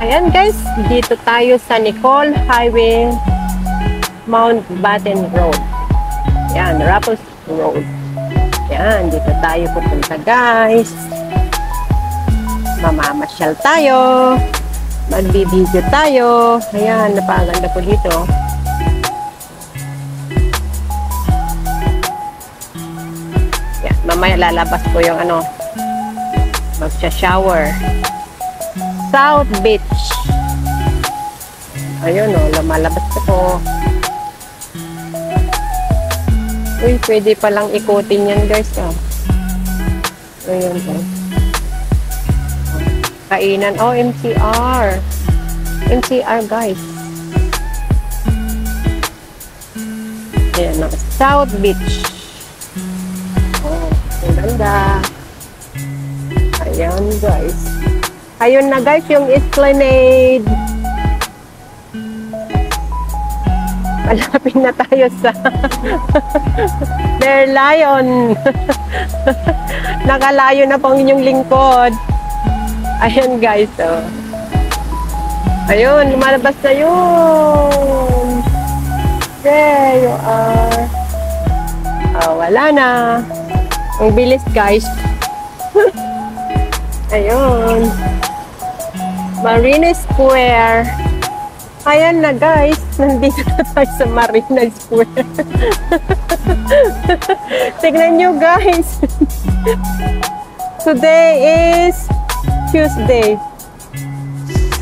Ayan guys, dito tayo sa Nicole Highway, Mountbatten Road. Ayan, Raffles Road. Ayan, dito tayo pupunta guys. Mamamasyal tayo. Magbibideo tayo. Ayan, napakaganda po dito. Ayan, mamaya lalabas po yung ano, magsha-shower. South Beach. Ayun o, lumalabas po. Uy, pwede palang ikutin yan guys. Oh. Ayun guys. Kainan. Oh, MCR. MCR guys. Ayan o, South Beach. Oh, ang ganda. Ayan guys. Ayun na guys, yung Esplanade. Malapit na tayo sa Bear Lion. Nakalayo na po ang inyong lingkod. Ayan guys, oh. Ayun, lumalabas na yun. There you are. Oh, wala na. Ang bilis guys. Ayun. Marina Square. Ayan na guys, nandito na tayo sa Marina Square. Tignan nyo guys. Today is Tuesday.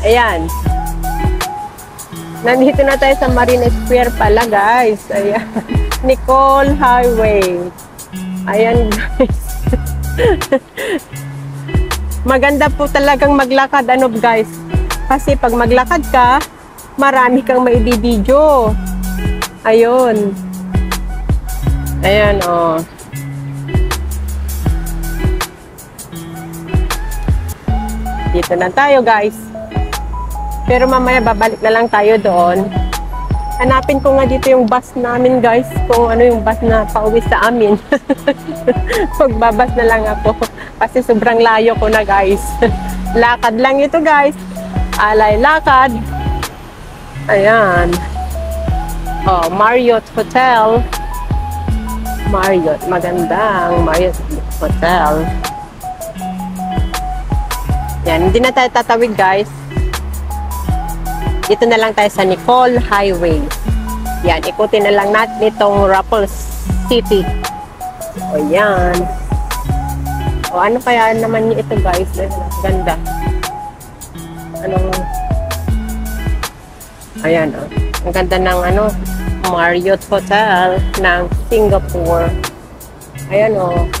Ayan. Nandito na tayo sa Marina Square pala guys. Ayan. Nicole Highway. Ayan guys. Maganda po talagang maglakad ano guys. Kasi pag maglakad ka, marami kang maibibidyo. Ayun. Ayan oh. Dito na tayo guys. Pero mamaya babalik na lang tayo doon. Hanapin ko nga dito yung bus namin guys. Kung ano yung bus na pauwi sa amin. Magbabas na lang ako. Kasi sobrang layo ko na guys. Lakad lang ito guys. Alay lakad. Ayan. Oh, Marriott Hotel. Marriott. Magandang Marriott Hotel. Yan. Hindi na tayo tatawid guys. Dito na lang tayo sa Nicole Highway. Yan. Ikutin na lang natin itong Raffles City. O yan. O ano kaya naman ito guys? Ganda. Anong... Ayan o. Ang ganda ng ano, Marriott Hotel ng Singapore. Ayan o.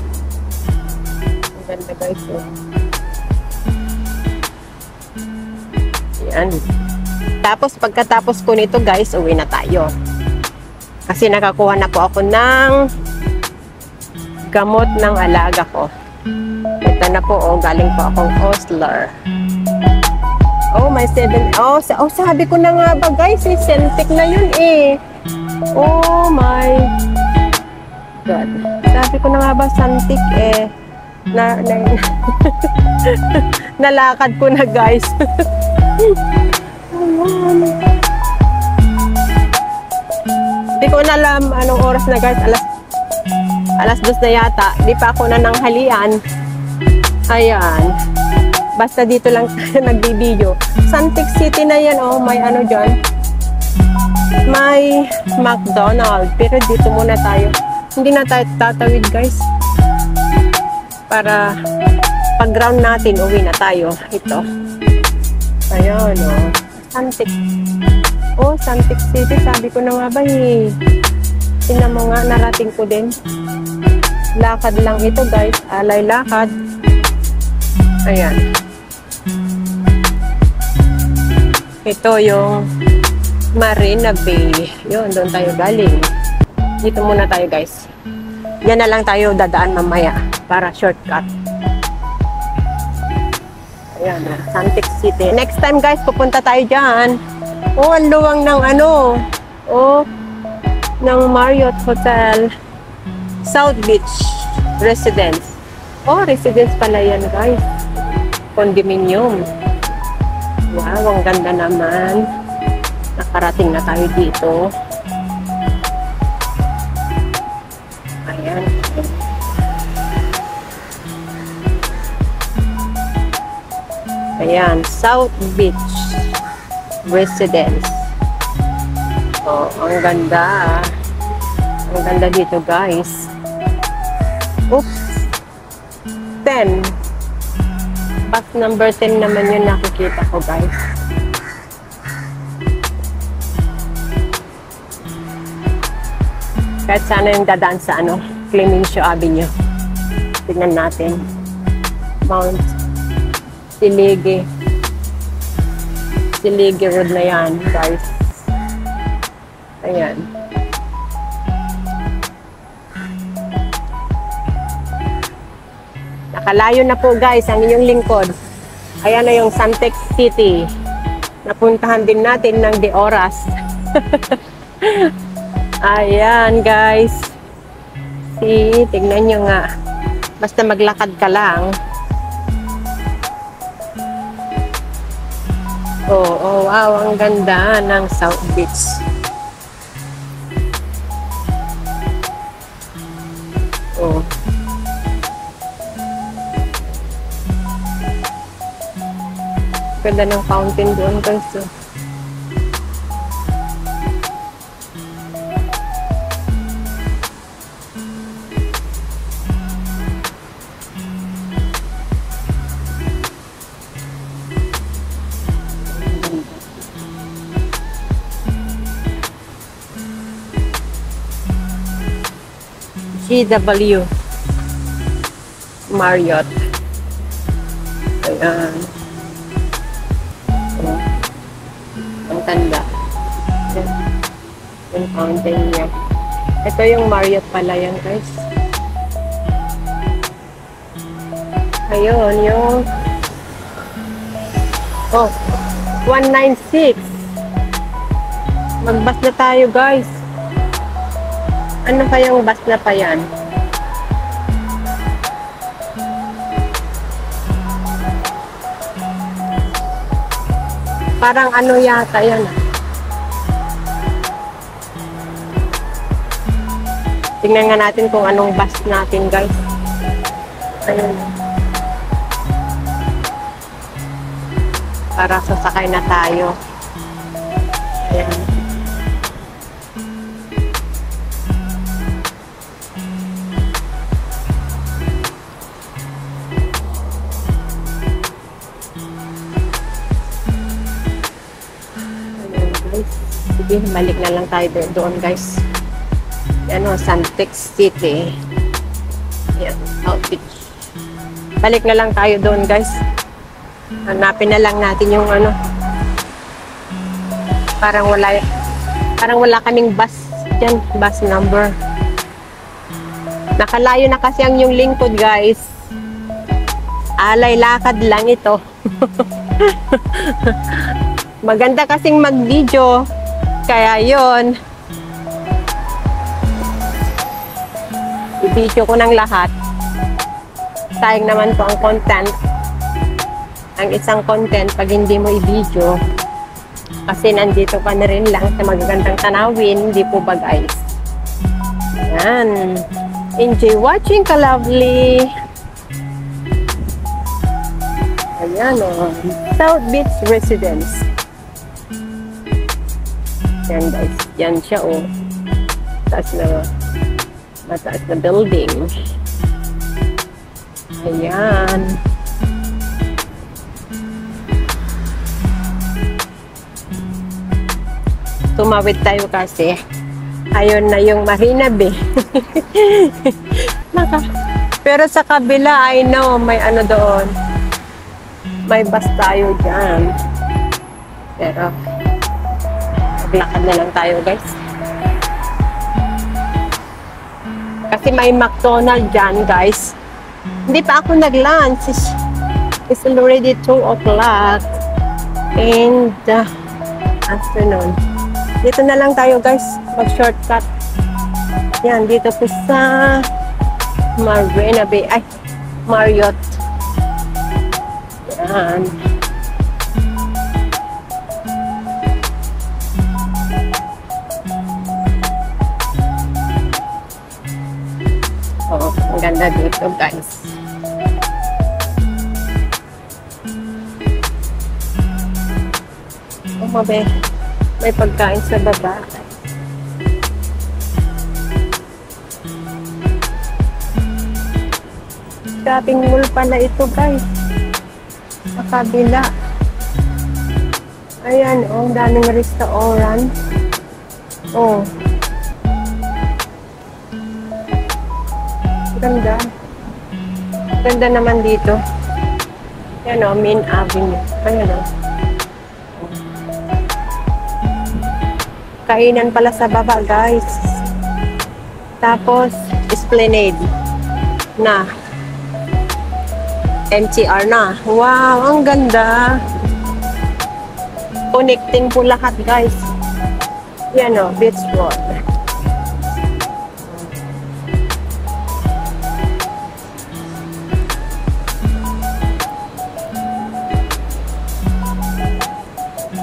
Ang ganda guys o. Ayan. Tapos pagkatapos ko nito guys, uwi na tayo. Kasi nakakuha na po ako ng gamot ng alaga ko. Ito na po, oh, galing po akong Osler. Oh, may 7. Oh, sabi ko na nga ba guys, eh, Centec na yun eh. Oh my God. Sabi ko na nga ba, Centec eh. Nalakad ko na guys. Hindi ko na alam anong oras na guys. Alas 2 na yata. Di pa ako na nanghalian. Ayan. Basta dito lang nagbibideo. Centec City na yan. Oh, may ano dyan. May McDonald's. Pero dito muna tayo. Hindi na tayo tatawid guys. Para pag ground natin, uwi na tayo. Ito. Ayan o. Oh. Centec. Oh, Centec City. Sabi ko na nga ba eh. Tingnan mo nga, narating ko din. Lakad lang ito guys. Alay lakad. Ayan. Ito yung Marina Bay. Yun, doon tayo galing. Dito muna tayo guys. Yan na lang tayo dadaan mamaya. Para shortcut. Ayan, Centec City. Next time guys, pupunta tayo dyan. Oh, ang luwang ng ano. Oh, ng Marriott Hotel. South Beach Residence. Oh, residence pala yan guys. Condominium. Wow, ang ganda naman. Nakarating na tayo dito. Ayan. Ayan, South Beach Residence. Oh, ang ganda. Ang ganda dito, guys. Oops. 10. Bus number 10 naman yung nakikita ko, guys. Kahit sana yung dadaan sa Clemencio Avenue. Tignan natin. Mount Siligi. Siligi Road na yan, guys. Ayan. Nakalayo na po, guys, ang inyong lingkod. Ayan na yung Santex City. Napuntahan din natin ng De Oras. Ayan, guys. See, tignan nyo nga. Basta maglakad ka lang. Oh, wow, ang ganda ng South Beach. Oh. Ganda ng fountain doon, guys. GW Marriott. Ayan. Oh. Ang tanda. Yung fountain niya. Ito yung Marriott pala yan, guys. Ayun, yung 196. Mag-bus na tayo, guys. Ano kayang bus na pa yan? Parang ano yata yan. Tingnan nga natin kung anong bus natin, guys. Ayun. Para sasakay na tayo. Ayan. Sige, balik na lang tayo doon, guys. Santex City. Yan, South Beach. Balik na lang tayo doon, guys. Hanapin na lang natin yung parang wala kaming bus dyan, bus number. Nakalayo na kasi ang yung lingkod, guys. Alay lakad lang ito. Maganda kasing mag-video. Kaya yon, i-video ko ng lahat. Sayang naman po ang content. Ang isang content pag hindi mo i-video. Kasi nandito ka na rin lang sa magagandang tanawin. Hindi po ba, guys? Yan. Enjoy watching, ka-lovely. Ayan, South Beach Residence. Yan, guys. Yan siya, mataas na building. Ayan. Tumawid tayo kasi ayun na yung Marina Bay. Pero sa kabila, I know, may doon. May bus tayo dyan. Pero maglakad na lang tayo, guys. Kasi may McDonald's dyan, guys. Hindi pa ako nag-lunch. It's already 2 o'clock in the afternoon. Dito na lang tayo, guys. Mag-shortcut. Yan, dito po sa Marina Bay. Ay, Marriott. Yan. Ang ganda dito, guys. Oh, may pagkain sa baba. Shopping mall pala ito, guys. Sa kabila. Ayan, oh, daming restaurant. Oh. Ganda. Ganda naman dito. Ayan, oh, Main Avenue. Ayan, oh. Kainan pala sa baba, guys. Tapos, Esplanade na. MTR na. Wow, ang ganda. Connecting po lahat, guys. Yan o, Beach Road.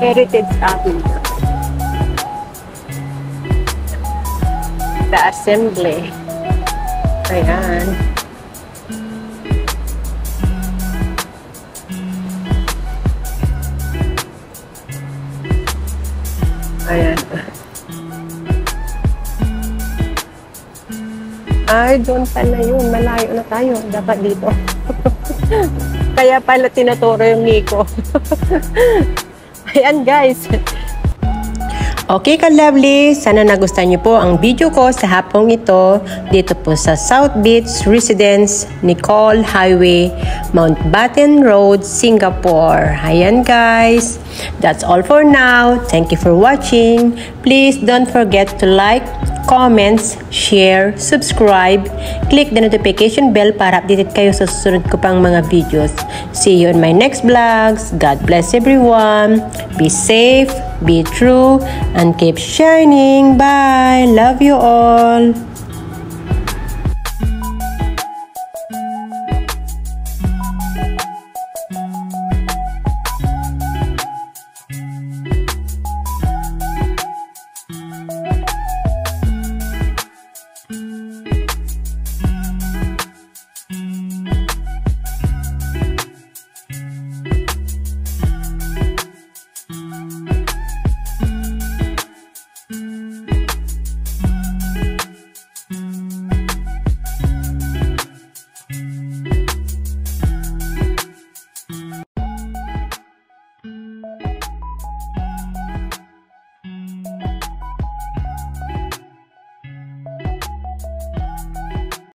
Heritage Avenue. The Assembly. Ayan. Ayan. Ay, doon pala yun. Malayo na tayo. Dapat dito. Kaya pala tinuturo yung Nico. Ayan, guys. Okay ka-lovely, sana nagustuhan niyo po ang video ko sa hapong ito dito po sa South Beach Residence, Nicole Highway, Mountbatten Road, Singapore. Ayan guys, that's all for now. Thank you for watching. Please don't forget to like, comments, share, subscribe, click the notification bell para updated kayo sa susunod ko pang mga videos. See you in my next vlogs. God bless everyone. Be safe, be true, and keep shining. Bye. Love you all.